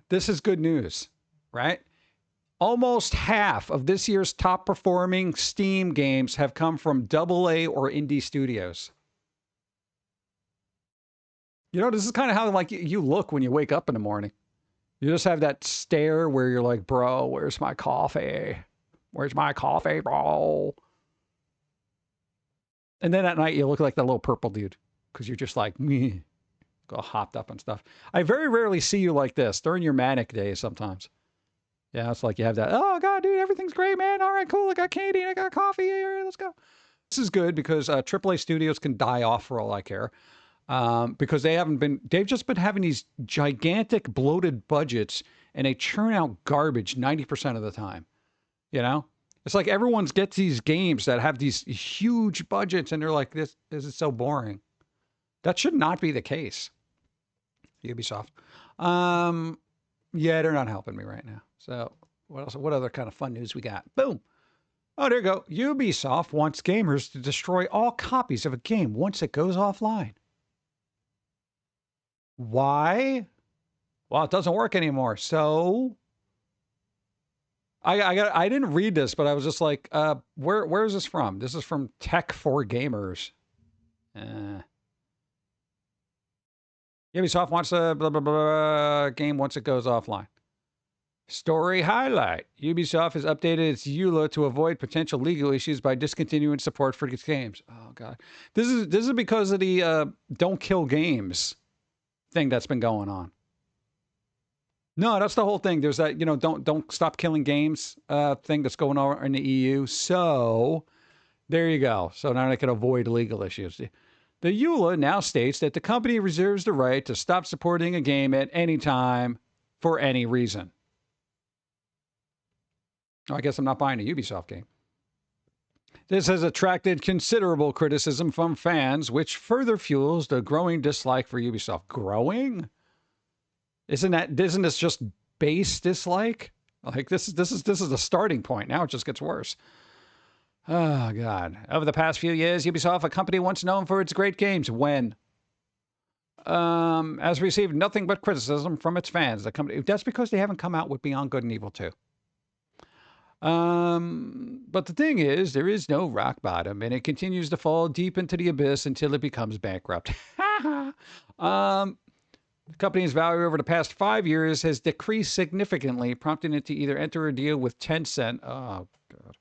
This is good news, right? Almost half of this year's top performing Steam games have come from AA or indie studios. You know, this is kind of how like you look when you wake up in the morning. You just have that stare where you're like, bro, where's my coffee? Where's my coffee, bro? And then at night, you look like that little purple dude because you're just like, me, all hopped up and stuff. I very rarely see you like this during your manic days sometimes. Yeah, it's like you have that, oh, God, dude, everything's great, man. All right, cool. I got candy and I got coffee. Here, let's go. This is good because AAA studios can die off for all I care. Because they've just been having these gigantic bloated budgets and they churn out garbage 90% of the time. You know, it's like everyone's gets these games that have these huge budgets and they're like, this is so boring. That should not be the case. Ubisoft. Yeah, they're not helping me right now. So what else? What other kind of fun news we got? Boom. Oh, there you go. Ubisoft wants gamers to destroy all copies of a game once it goes offline. Why? Well, it doesn't work anymore. So I didn't read this, but I was just like, where is this from? This is from Tech for Gamers. Ubisoft wants a blah, blah, blah, game once it goes offline. Story highlight. Ubisoft has updated its EULA to avoid potential legal issues by discontinuing support for its games. Oh, God. This is because of the don't kill games thing that's been going on. No, that's the whole thing. There's that, don't stop killing games thing that's going on in the EU. So there you go. So now they can avoid legal issues. The EULA now states that the company reserves the right to stop supporting a game at any time for any reason. I guess I'm not buying a Ubisoft game. This has attracted considerable criticism from fans, which further fuels the growing dislike for Ubisoft. Growing? Isn't this just base dislike? Like this is the starting point. Now it just gets worse. Oh, God. Over the past few years, Ubisoft, a company once known for its great games, has received nothing but criticism from its fans. The company, that's because they haven't come out with Beyond Good and Evil 2. But the thing is, there is no rock bottom, and it continues to fall deep into the abyss until it becomes bankrupt. The company's value over the past 5 years has decreased significantly, prompting it to either enter a deal with Tencent. Oh, God.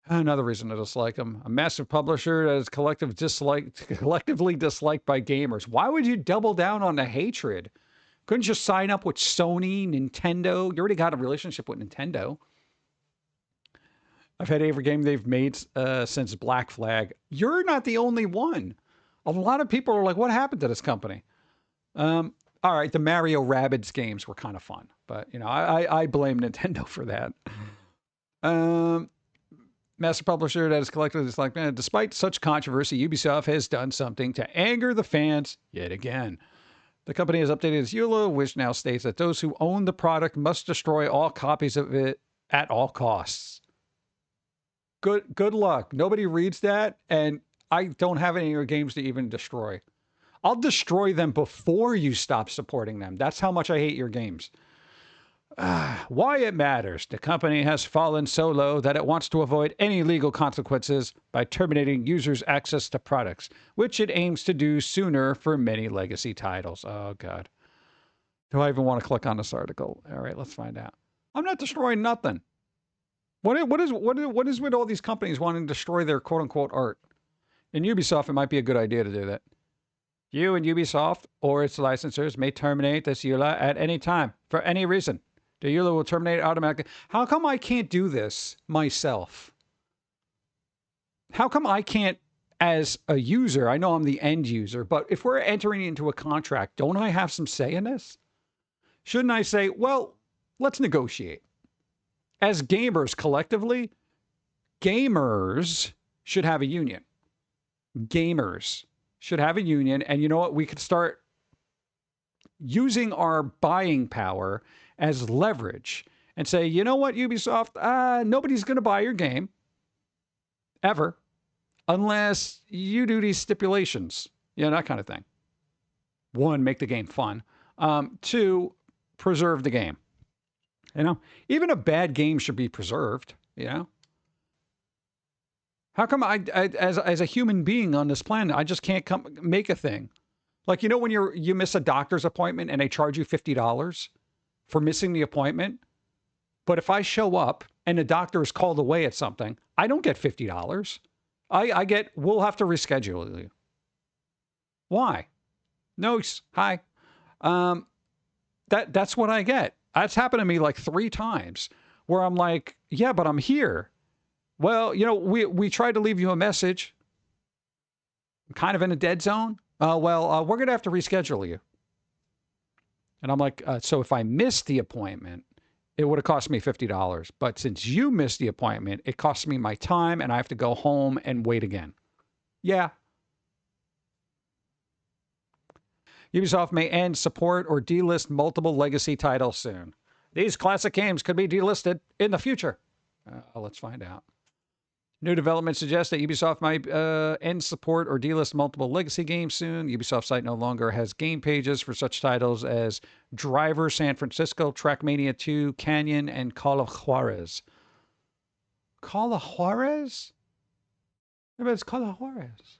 Another reason to dislike them. A massive publisher that is collectively disliked by gamers. Why would you double down on the hatred? Couldn't you sign up with Sony, Nintendo? You already got a relationship with Nintendo. I've had every game they've made since Black Flag. You're not the only one. A lot of people are like, what happened to this company? All right, the Mario Rabbids games were kind of fun, but I blame Nintendo for that. Master publisher that is collectively disliked. Despite such controversy, Ubisoft has done something to anger the fans yet again. The company has updated its EULA, which now states that those who own the product must destroy all copies of it at all costs. Good luck. Nobody reads that, and I don't have any of your games to even destroy. I'll destroy them before you stop supporting them. That's how much I hate your games. Why it matters. The company has fallen so low that it wants to avoid any legal consequences by terminating users' access to products, which it aims to do sooner for many legacy titles. Oh, God. Do I even want to click on this article? All right, let's find out. I'm not destroying nothing. What is with all these companies wanting to destroy their quote-unquote art? In Ubisoft, it might be a good idea to do that. You and Ubisoft or its licensors may terminate this EULA at any time for any reason. The EULA will terminate automatically. How come I can't do this myself? How come I can't, as a user, I know I'm the end user, but if we're entering into a contract, don't I have some say in this? Shouldn't I say, well, let's negotiate? As gamers collectively, gamers should have a union. Gamers should have a union. And you know what? We could start using our buying power as leverage and say, you know what, Ubisoft, nobody's going to buy your game ever unless you do these stipulations. That kind of thing. One, make the game fun. Two, preserve the game. You know, even a bad game should be preserved, you know? How come as a human being on this planet, I just can't make a thing? Like, you know, when you miss a doctor's appointment and they charge you $50 for missing the appointment? But if I show up and the doctor is called away at something, I don't get $50. I get, we'll have to reschedule you. Why? No, hi. That's what I get. That's happened to me like 3 times where I'm like, yeah, but I'm here. Well, you know, we tried to leave you a message. I'm kind of in a dead zone. We're going to have to reschedule you. And I'm like, so if I missed the appointment, it would have cost me $50. But since you missed the appointment, it costs me my time and I have to go home and wait again. Yeah. Ubisoft may end support or delist multiple legacy titles soon. These classic games could be delisted in the future. Let's find out. New developments suggest that Ubisoft might end support or delist multiple legacy games soon. The Ubisoft site no longer has game pages for such titles as Driver San Francisco, Trackmania 2, Canyon, and Call of Juarez. Call of Juarez? Maybe it's Call of Juarez.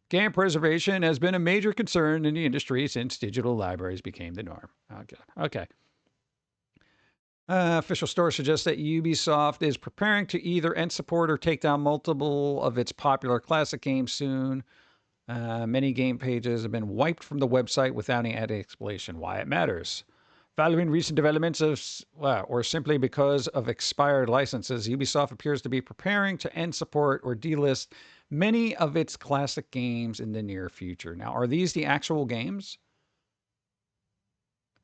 Game preservation has been a major concern in the industry since digital libraries became the norm. Okay. Official store suggests that Ubisoft is preparing to either end support or take down multiple of its popular classic games soon. Many game pages have been wiped from the website without any explanation why it matters. Following recent developments or simply because of expired licenses, Ubisoft appears to be preparing to end support or delist many of its classic games in the near future. Now, are these the actual games?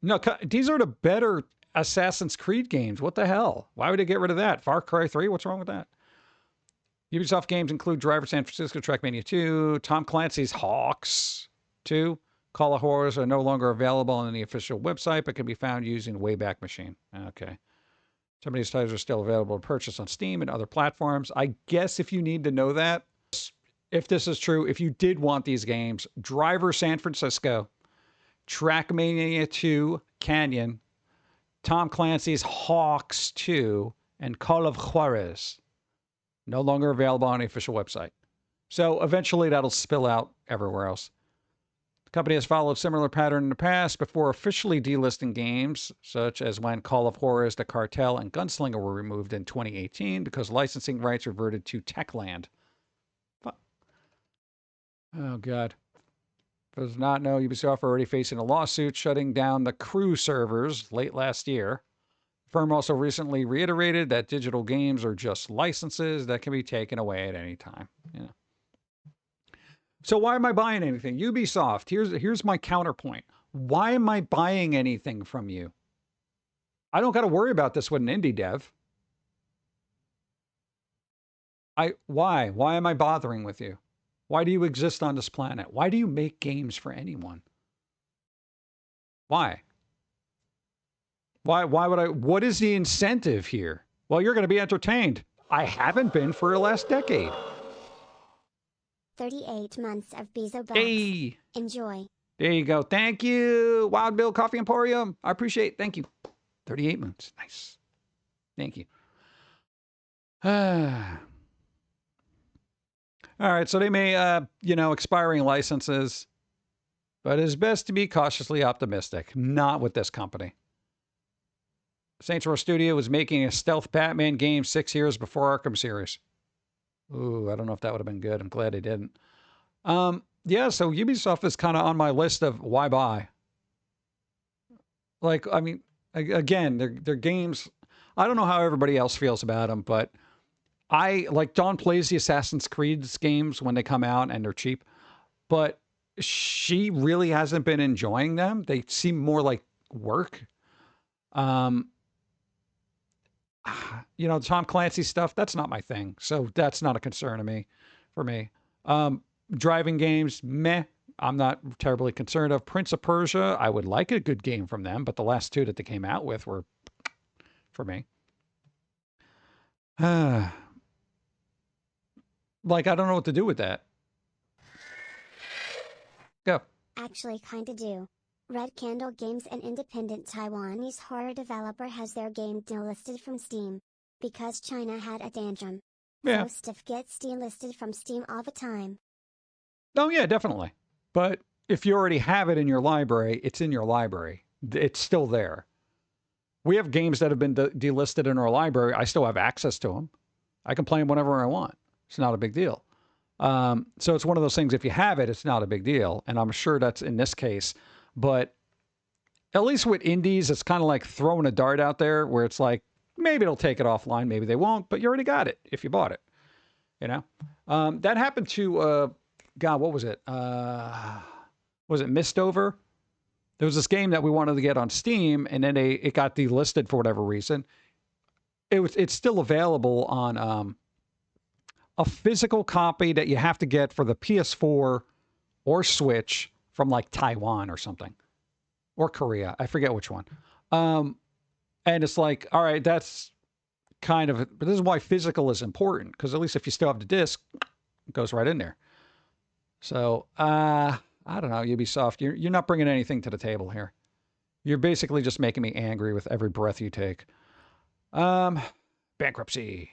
No, these are the better Assassin's Creed games. What the hell? Why would they get rid of that? Far Cry 3? What's wrong with that? Ubisoft games include Driver San Francisco, Trackmania 2, Tom Clancy's Hawks 2. Call of Juarez are no longer available on the official website, but can be found using Wayback Machine. Okay. Some of these titles are still available to purchase on Steam and other platforms. I guess if you need to know that, if this is true, if you did want these games, Driver San Francisco, Trackmania 2, Canyon, Tom Clancy's Hawks 2, and Call of Juarez, no longer available on the official website. So eventually that'll spill out everywhere else. The company has followed a similar pattern in the past before officially delisting games, such as when Call of Juarez, The Cartel, and Gunslinger were removed in 2018 because licensing rights reverted to Techland. Oh, God. For those who do not know, Ubisoft are already facing a lawsuit shutting down the Crew servers late last year. The firm also recently reiterated that digital games are just licenses that can be taken away at any time. Yeah. So why am I buying anything? Ubisoft, here's my counterpoint. Why am I buying anything from you? I don't got to worry about this with an indie dev. Why? Why am I bothering with you? Why do you exist on this planet? Why do you make games for anyone? Why? Why would I? What is the incentive here? Well, you're going to be entertained. I haven't been for the last decade. 38 months of Bezo Bucks. Hey. Enjoy. There you go. Thank you, Wild Bill Coffee Emporium. I appreciate it. Thank you. 38 months. Nice. Thank you. All right, so they may, expiring licenses, but it's best to be cautiously optimistic. Not with this company. Saints Row Studio was making a stealth Batman game 6 years before Arkham series. Ooh, I don't know if that would have been good. I'm glad they didn't. Yeah, so Ubisoft is kind of on my list of why buy. Like, I mean, again, their games, I don't know how everybody else feels about them, but Dawn plays the Assassin's Creed games when they come out and they're cheap, but she really hasn't been enjoying them. They seem more like work. Tom Clancy stuff, that's not my thing. So that's not a concern for me. Driving games, meh. I'm not terribly concerned of. Prince of Persia, I would like a good game from them, but the last 2 that they came out with were for me. I don't know what to do with that. Go. Actually, kind of do. Red Candle Games, an independent Taiwanese horror developer, has their game delisted from Steam. Because China had a tantrum. Yeah. So stuff gets delisted from Steam all the time. Oh, yeah, definitely. But if you already have it in your library, it's in your library. It's still there. We have games that have been delisted in our library. I still have access to them. I can play them whenever I want. It's not a big deal. So it's one of those things, if you have it, it's not a big deal. And I'm sure that's in this case. But at least with indies, it's kind of like throwing a dart out there where it's like, maybe it'll take it offline, maybe they won't, but you already got it if you bought it. You know? That happened to, God, what was it? Was it Mistover? There was this game that we wanted to get on Steam, and then it got delisted for whatever reason. It's still available on a physical copy that you have to get for the PS4 or Switch from like Taiwan or something, or Korea. I forget which one. And it's like, all right, that's kind of, but this is why physical is important, because at least if you still have the disc, it goes right in there. So, I don't know, Ubisoft, you're not bringing anything to the table here. You're basically just making me angry with every breath you take. Bankruptcy.